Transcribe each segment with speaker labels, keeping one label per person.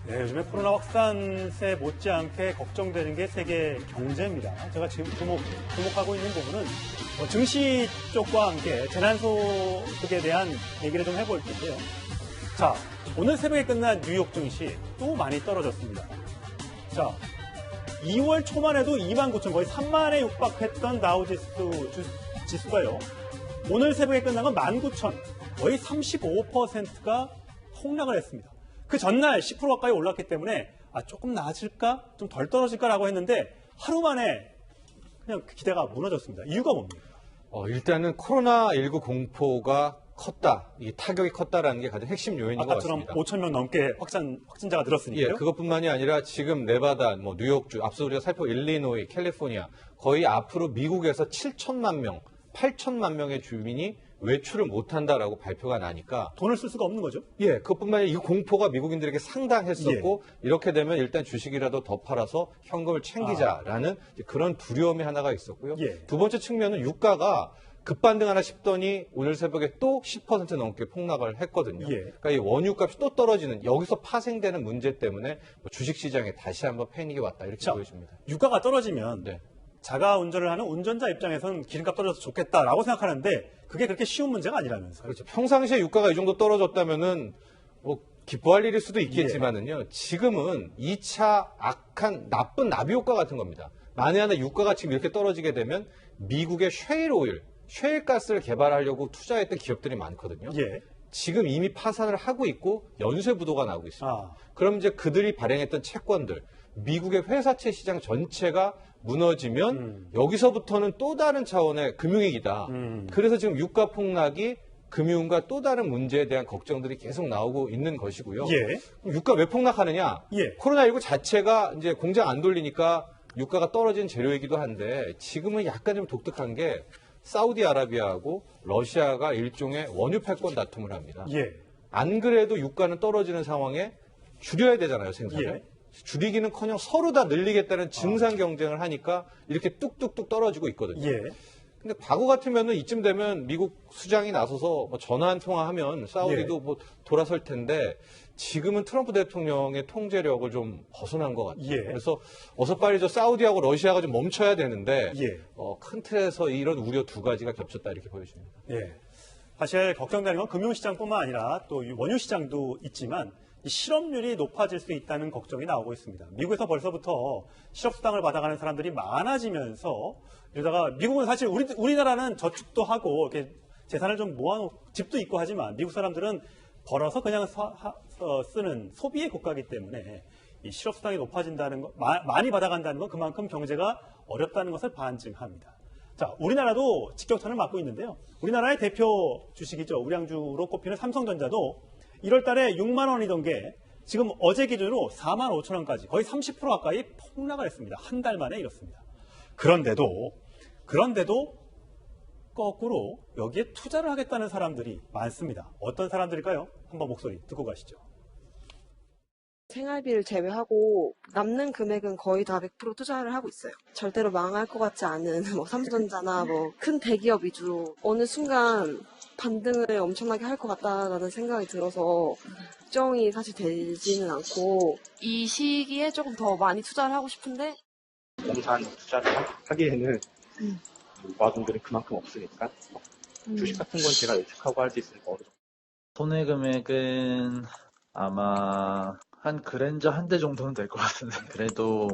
Speaker 1: 네, 요즘에 코로나 확산세 못지않게 걱정되는 게 세계 경제입니다. 제가 지금 주목하고 있는 부분은 증시 쪽과 함께 재난소득에 대한 얘기를 좀 해볼 텐데요. 자, 오늘 새벽에 끝난 뉴욕 증시 또 많이 떨어졌습니다. 자, 2월 초만 해도 29,000 거의 3만에 육박했던 다우지수가요. 오늘 새벽에 끝난 건 19,000 거의 35%가 폭락을 했습니다. 그 전날 10% 가까이 올랐기 때문에 조금 나아질까? 좀 덜 떨어질까라고 했는데 하루 만에 그냥 기대가 무너졌습니다. 이유가 뭡니까?
Speaker 2: 일단은 코로나19 공포가 컸다. 이 타격이 컸다라는 게 가장 핵심 요인인 것
Speaker 1: 아까처럼
Speaker 2: 같습니다.
Speaker 1: 5,000명 넘게 확진자가 늘었으니까요.
Speaker 2: 예, 그것뿐만이 아니라 지금 네바다, 뉴욕주, 앞서 우리가 살펴본 일리노이, 캘리포니아 거의 앞으로 미국에서 7천만 명, 8천만 명의 주민이 외출을 못한다라고 발표가 나니까
Speaker 1: 돈을 쓸 수가 없는 거죠.
Speaker 2: 예, 그것뿐만 아니라 이 공포가 미국인들에게 상당했었고 이렇게 되면 일단 주식이라도 더 팔아서 현금을 챙기자라는 그런 두려움이 하나가 있었고요. 두 번째 측면은 유가가 급반등하나 싶더니 오늘 새벽에 또 10% 넘게 폭락을 했거든요. 그러니까 이 원유값이 또 떨어지는 여기서 파생되는 문제 때문에 주식시장에 다시 한번 패닉이 왔다 이렇게 보여집니다.
Speaker 1: 유가가 떨어지면 자가 운전을 하는 운전자 입장에서는 기름값 떨어져서 좋겠다라고 생각하는데 그게 그렇게 쉬운 문제가 아니라면서요.
Speaker 2: 그렇죠. 평상시에 유가가 이 정도 떨어졌다면은 기뻐할 일일 수도 있겠지만은요. 지금은 2차 악한 나쁜 나비 효과 같은 겁니다. 만에 하나 유가가 지금 이렇게 떨어지게 되면 미국의 셰일 오일, 셰일 가스를 개발하려고 투자했던 기업들이 많거든요. 지금 이미 파산을 하고 있고 연쇄 부도가 나오고 있습니다. 그럼 이제 그들이 발행했던 채권들, 미국의 회사채 시장 전체가 무너지면 여기서부터는 또 다른 차원의 금융위기다. 그래서 지금 유가 폭락이 금융과 또 다른 문제에 대한 걱정들이 계속 나오고 있는 것이고요. 유가 왜 폭락하느냐? 코로나19 자체가 이제 공장 안 돌리니까 유가가 떨어진 재료이기도 한데 지금은 약간 좀 독특한 게 사우디아라비아하고 러시아가 일종의 원유 패권 다툼을 합니다. 안 그래도 유가는 떨어지는 상황에 줄여야 되잖아요, 생산을. 줄이기는커녕 서로 다 늘리겠다는 증상 경쟁을 하니까 이렇게 뚝뚝뚝 떨어지고 있거든요. 근데 과거 같으면은 이쯤 되면 미국 수장이 나서서 전화 한 통화하면 사우디도 돌아설 텐데 지금은 트럼프 대통령의 통제력을 좀 벗어난 것 같아요. 그래서 어서 빨리 사우디하고 러시아가 좀 멈춰야 되는데 큰 틀에서 이런 우려 두 가지가 겹쳤다 이렇게 보여집니다.
Speaker 1: 사실 걱정되는 건 금융시장뿐만 아니라 또 원유시장도 있지만 이 실업률이 높아질 수 있다는 걱정이 나오고 있습니다. 미국에서 벌써부터 실업수당을 받아가는 사람들이 많아지면서 이러다가 미국은 사실 우리나라는 저축도 하고 이렇게 재산을 좀 모아놓고 집도 있고 하지만 미국 사람들은 벌어서 그냥 쓰는 소비의 국가이기 때문에 이 실업수당이 높아진다는 거, 많이 받아간다는 건 그만큼 경제가 어렵다는 것을 반증합니다. 자, 우리나라도 직격탄을 맞고 있는데요. 우리나라의 대표 주식이죠. 우량주로 꼽히는 삼성전자도 1월 달에 6만 원이던 게 지금 어제 기준으로 4만 5천 원까지 거의 30% 가까이 폭락을 했습니다. 한 달 만에 이렇습니다. 그런데도 거꾸로 여기에 투자를 하겠다는 사람들이 많습니다. 어떤 사람들일까요? 한번 목소리 듣고 가시죠.
Speaker 3: 생활비를 제외하고 남는 금액은 거의 다 100% 투자를 하고 있어요. 절대로 망할 것 같지 않은 삼성전자나 큰 대기업 위주로 어느 순간 반등을 엄청나게 할 것 같다라는 생각이 들어서 걱정이 사실 되지는 않고 이 시기에 조금 더 많이 투자를 하고 싶은데
Speaker 4: 부동산 투자를 하기에는 모아둔들이 그만큼 없으니까 주식 같은 건 제가 예측하고 할 수 있으니까 어느 정도.
Speaker 5: 손해 금액은 아마 한 그랜저 한 대 정도는 될 것 같은데 그래도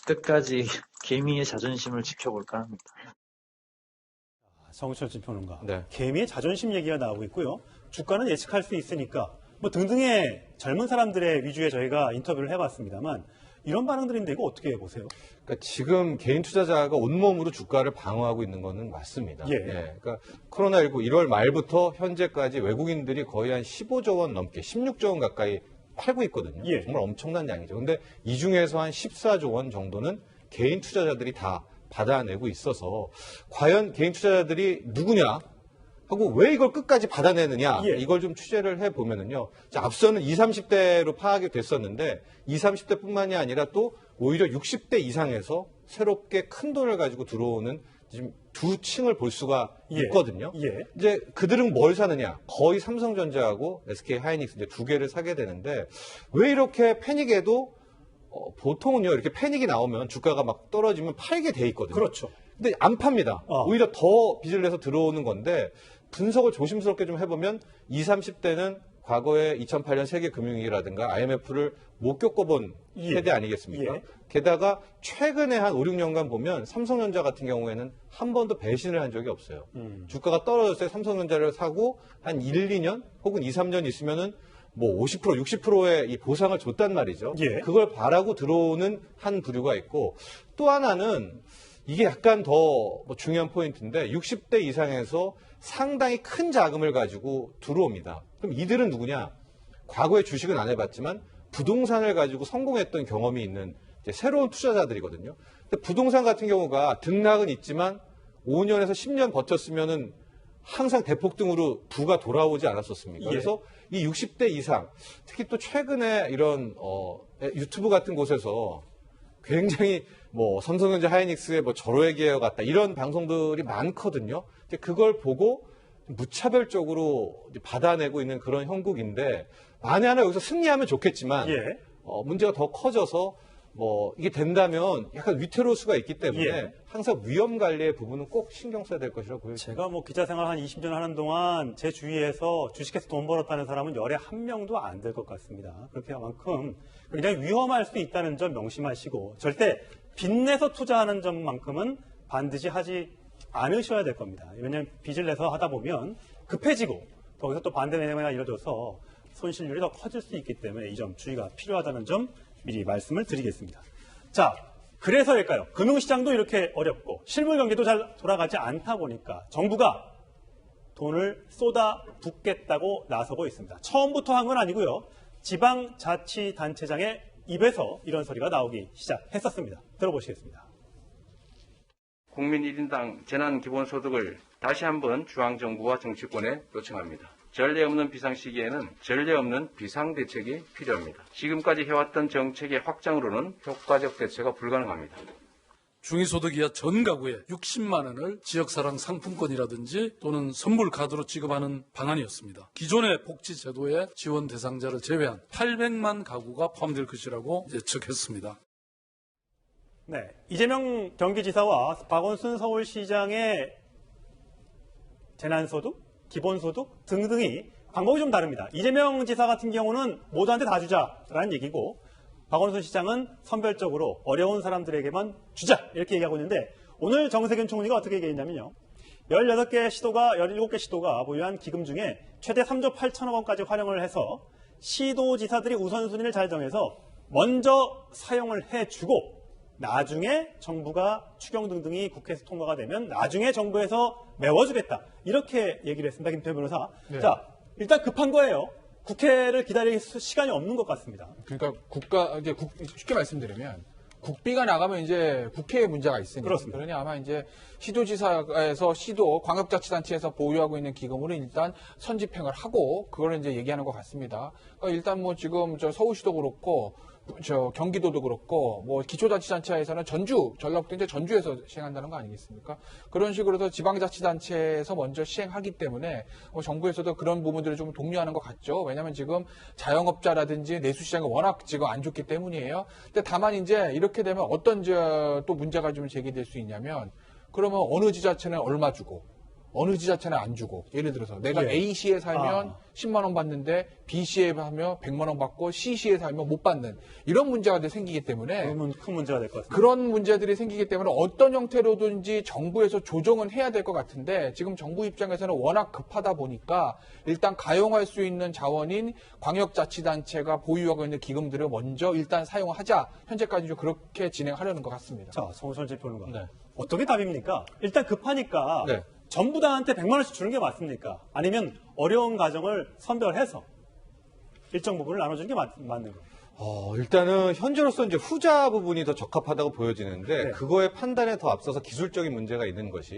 Speaker 5: 끝까지 개미의 자존심을 지켜볼까 합니다.
Speaker 1: 정우철 평론가. 개미의 자존심 얘기가 나오고 있고요. 주가는 예측할 수 있으니까 등등의 젊은 사람들의 위주에 저희가 인터뷰를 해봤습니다만 이런 반응들인데 이거 어떻게 보세요?
Speaker 2: 그러니까 지금 개인 투자자가 온몸으로 주가를 방어하고 있는 거는 맞습니다. 그러니까 코로나19 1월 말부터 현재까지 외국인들이 거의 한 15조 원 넘게 16조 원 가까이 팔고 있거든요. 정말 엄청난 양이죠. 근데 이 중에서 한 14조 원 정도는 개인 투자자들이 다 받아내고 있어서 과연 개인 투자자들이 누구냐 하고 왜 이걸 끝까지 받아내느냐 이걸 좀 취재를 해보면은요. 앞서는 20, 30대로 파악이 됐었는데 20, 30대뿐만이 아니라 또 오히려 60대 이상에서 새롭게 큰 돈을 가지고 들어오는 지금 두 층을 볼 수가
Speaker 1: 예.
Speaker 2: 있거든요.
Speaker 1: 예.
Speaker 2: 이제 그들은 뭘 사느냐? 거의 삼성전자하고 SK 하이닉스 이제 두 개를 사게 되는데 왜 이렇게 패닉에도 보통은요 이렇게 패닉이 나오면 주가가 막 떨어지면 팔게 돼 있거든요.
Speaker 1: 그렇죠.
Speaker 2: 근데 안 팝니다.
Speaker 1: 어.
Speaker 2: 오히려 더 빚을 내서 들어오는 건데 분석을 조심스럽게 좀 해보면 20, 30대는 과거에 2008년 세계 금융위기라든가 IMF를 못 겪어본
Speaker 1: 예.
Speaker 2: 세대 아니겠습니까?
Speaker 1: 예.
Speaker 2: 게다가 최근에 한 5, 6년간 보면 삼성전자 같은 경우에는 한 번도 배신을 한 적이 없어요. 주가가 떨어졌을 때 삼성전자를 사고 한 1, 2년 혹은 2, 3년 있으면은 뭐 50%, 60%의 이 보상을 줬단 말이죠.
Speaker 1: 예.
Speaker 2: 그걸 바라고 들어오는 한 부류가 있고 또 하나는 이게 약간 더 뭐 중요한 포인트인데 60대 이상에서 상당히 큰 자금을 가지고 들어옵니다. 그럼 이들은 누구냐? 과거에 주식은 안 해봤지만 부동산을 가지고 성공했던 경험이 있는 이제 새로운 투자자들이거든요. 근데 부동산 같은 경우가 등락은 있지만 5년에서 10년 버텼으면은 항상 대폭등으로 부가 돌아오지 않았었습니까?
Speaker 1: 예.
Speaker 2: 그래서 이 60대 이상, 특히 또 최근에 이런 유튜브 같은 곳에서 굉장히 뭐 삼성전자 하이닉스의 뭐 절호의 기회와 같다 이런 방송들이 많거든요. 이제 그걸 보고 무차별적으로 이제 받아내고 있는 그런 형국인데 만에 하나 여기서 승리하면 좋겠지만
Speaker 1: 예.
Speaker 2: 문제가 더 커져서 뭐 이게 된다면 약간 위태로울 수가 있기 때문에
Speaker 1: 예.
Speaker 2: 항상 위험 관리의 부분은 꼭 신경 써야 될 것이라고 보여집니다.
Speaker 1: 제가 뭐 기자 생활 한 20년 하는 동안 제 주위에서 주식해서 돈 벌었다는 사람은 열에 한 명도 안 될 것 같습니다. 그렇게만큼 굉장히 위험할 수 있다는 점 명심하시고 절대 빚내서 투자하는 점만큼은 반드시 하지 않으셔야 될 겁니다. 왜냐하면 빚을 내서 하다 보면 급해지고 거기서 또 반대 매매가 이루어져서 손실률이 더 커질 수 있기 때문에 이 점 주의가 필요하다는 점 미리 말씀을 드리겠습니다. 자, 그래서일까요? 금융시장도 이렇게 어렵고 실물 경기도 잘 돌아가지 않다 보니까 정부가 돈을 쏟아붓겠다고 나서고 있습니다. 처음부터 한 건 아니고요. 지방자치단체장의 입에서 이런 소리가 나오기 시작했었습니다. 들어보시겠습니다.
Speaker 6: 국민 1인당 재난기본소득을 다시 한번 중앙정부와 정치권에 요청합니다. 전례 없는 비상시기에는 전례 없는 비상대책이 필요합니다. 지금까지 해왔던 정책의 확장으로는 효과적 대처가 불가능합니다.
Speaker 7: 중위소득 이하 전 가구에 60만 원을 지역사랑 상품권이라든지 또는 선물 카드로 지급하는 방안이었습니다. 기존의 복지제도의 지원 대상자를 제외한 800만 가구가 포함될 것이라고 예측했습니다.
Speaker 1: 네, 이재명 경기지사와 박원순 서울시장의 재난소득, 기본소득 등등이 방법이 좀 다릅니다. 이재명 지사 같은 경우는 모두한테 다 주자라는 얘기고 박원순 시장은 선별적으로 어려운 사람들에게만 주자 이렇게 얘기하고 있는데 오늘 정세균 총리가 어떻게 얘기했냐면요. 17개 시도가 17개 시도가 보유한 기금 중에 최대 3조 8천억 원까지 활용을 해서 시도지사들이 우선순위를 잘 정해서 먼저 사용을 해주고 나중에 정부가 추경 등등이 국회에서 통과가 되면 나중에 정부에서 메워주겠다. 이렇게 얘기를 했습니다. 김태현 변호사.
Speaker 8: 네.
Speaker 1: 자, 일단 급한 거예요. 국회를 기다릴 시간이 없는 것 같습니다.
Speaker 8: 그러니까 쉽게 말씀드리면 국비가 나가면 이제 국회에 문제가 있으니까.
Speaker 1: 그렇습니다.
Speaker 8: 그러니 아마 이제 시도지사에서 광역자치단체에서 보유하고 있는 기금으로 일단 선집행을 하고 그걸 이제 얘기하는 것 같습니다. 그러니까 일단 뭐 지금 서울시도 그렇고 경기도도 그렇고 뭐 기초자치단체에서는 전라북도 이제 전주에서 시행한다는 거 아니겠습니까? 그런 식으로 해서 지방자치단체에서 먼저 시행하기 때문에 정부에서도 그런 부분들을 좀 독려하는 것 같죠. 왜냐하면 지금 자영업자라든지 내수시장이 워낙 지금 안 좋기 때문이에요. 근데 다만 이제 이렇게 되면 어떤 또 문제가 좀 제기될 수 있냐면 그러면 어느 지자체는 얼마 주고 어느 지자체는 안 주고 예를 들어서 내가
Speaker 1: 예.
Speaker 8: A시에 살면 10만 원 받는데 B시에 살면 100만 원 받고 C시에 살면 못 받는 이런 문제가 생기기 때문에
Speaker 1: 그러면 큰 문제가 될 것 같습니다.
Speaker 8: 그런 문제들이 생기기 때문에 어떤 형태로든지 정부에서 조정은 해야 될 것 같은데 지금 정부 입장에서는 워낙 급하다 보니까 일단 가용할 수 있는 자원인 광역자치단체가 보유하고 있는 기금들을 먼저 일단 사용하자 현재까지 좀 그렇게 진행하려는 것 같습니다.
Speaker 1: 자, 정우선 대표님과
Speaker 2: 네.
Speaker 1: 어떤 게 답입니까? 일단 급하니까
Speaker 2: 네.
Speaker 1: 전부 다한테 100만 원씩 주는 게 맞습니까? 아니면 어려운 가정을 선별해서 일정 부분을 나눠주는 게 맞는 거예요?
Speaker 2: 일단은 현재로서 이제 후자 부분이 더 적합하다고 보여지는데
Speaker 1: 네.
Speaker 2: 그거의 판단에 더 앞서서 기술적인 문제가 있는 것이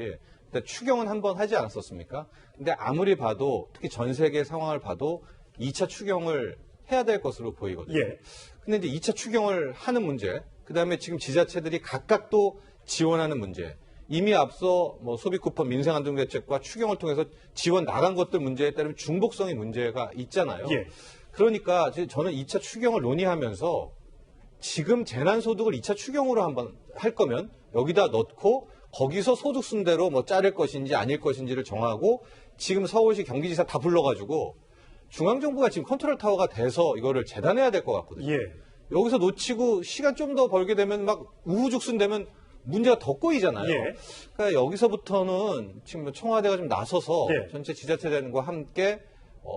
Speaker 2: 일단 추경은 한번 하지 않았었습니까? 근데 아무리 봐도 특히 전 세계 상황을 봐도 2차 추경을 해야 될 것으로 보이거든요.
Speaker 1: 예.
Speaker 2: 근데 이제 2차 추경을 하는 문제, 그다음에 지금 지자체들이 각각 또 지원하는 문제, 이미 앞서 뭐 소비 쿠폰 민생안정대책과 추경을 통해서 지원 나간 것들 문제에 따르면 중복성의 문제가 있잖아요.
Speaker 1: 예.
Speaker 2: 그러니까 저는 2차 추경을 논의하면서 지금 재난소득을 2차 추경으로 한번 할 거면 여기다 넣고 거기서 소득 순대로 뭐 자를 것인지 아닐 것인지를 정하고 지금 서울시 경기지사 다 불러가지고 중앙정부가 지금 컨트롤 타워가 돼서 이거를 재단해야 될 것 같거든요.
Speaker 1: 예.
Speaker 2: 여기서 놓치고 시간 좀 더 벌게 되면 막 우후죽순 되면 문제가 더 꼬이잖아요.
Speaker 1: 예.
Speaker 2: 그러니까 여기서부터는 지금 청와대가 좀 나서서
Speaker 1: 예.
Speaker 2: 전체 지자체장과 함께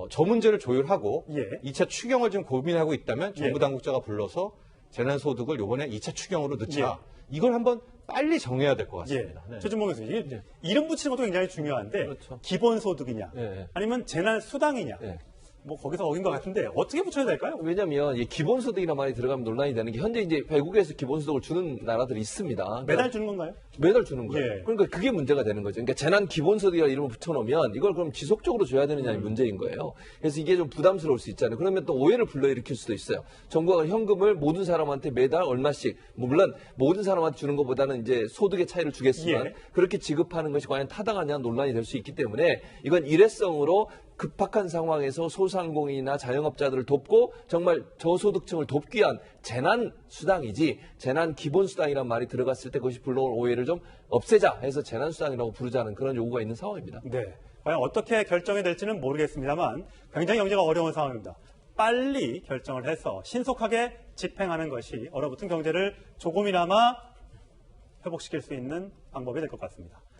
Speaker 2: 저 문제를 조율하고
Speaker 1: 예.
Speaker 2: 2차 추경을 지금 고민하고 있다면 정부
Speaker 1: 예.
Speaker 2: 당국자가 불러서 재난소득을 이번에 2차 추경으로 넣자.
Speaker 1: 예.
Speaker 2: 이걸 한번 빨리 정해야 될 것
Speaker 1: 예.
Speaker 2: 같습니다. 네.
Speaker 1: 최준봉 교수님, 이름 붙이는 것도 굉장히 중요한데
Speaker 2: 그렇죠.
Speaker 1: 기본소득이냐
Speaker 2: 예.
Speaker 1: 아니면 재난수당이냐
Speaker 9: 예.
Speaker 1: 뭐 거기서 어긴 것 같은데 어떻게 붙여야 될까요?
Speaker 9: 왜냐면 이 기본소득이라는 말이 들어가면 논란이 되는 게 현재 이제 외국에서 기본소득을 주는 나라들이 있습니다. 그러니까
Speaker 1: 매달 주는 건가요?
Speaker 9: 매달 주는 거예요.
Speaker 1: 예.
Speaker 9: 그러니까 그게 문제가 되는 거죠. 그러니까 재난 기본소득이라는 이름을 붙여놓으면 이걸 그럼 지속적으로 줘야 되느냐는 문제인 거예요. 그래서 이게 좀 부담스러울 수 있잖아요. 그러면 또 오해를 불러일으킬 수도 있어요. 정부가 현금을 모든 사람한테 매달 얼마씩, 물론 모든 사람한테 주는 것보다는 이제 소득의 차이를 주겠지만
Speaker 1: 예.
Speaker 9: 그렇게 지급하는 것이 과연 타당하냐 논란이 될 수 있기 때문에 이건 일회성으로 급박한 상황에서 소상공인이나 자영업자들을 돕고 정말 저소득층을 돕기 위한 재난 수당이지 재난 기본 수당이란 말이 들어갔을 때 그것이 불러올 오해를 좀 없애자 해서 재난 수당이라고 부르자는 그런 요구가 있는 상황입니다.
Speaker 1: 네. 과연 어떻게 결정이 될지는 모르겠습니다만 굉장히 경제가 어려운 상황입니다. 빨리 결정을 해서 신속하게 집행하는 것이 얼어붙은 경제를 조금이나마 회복시킬 수 있는 방법이 될 것 같습니다.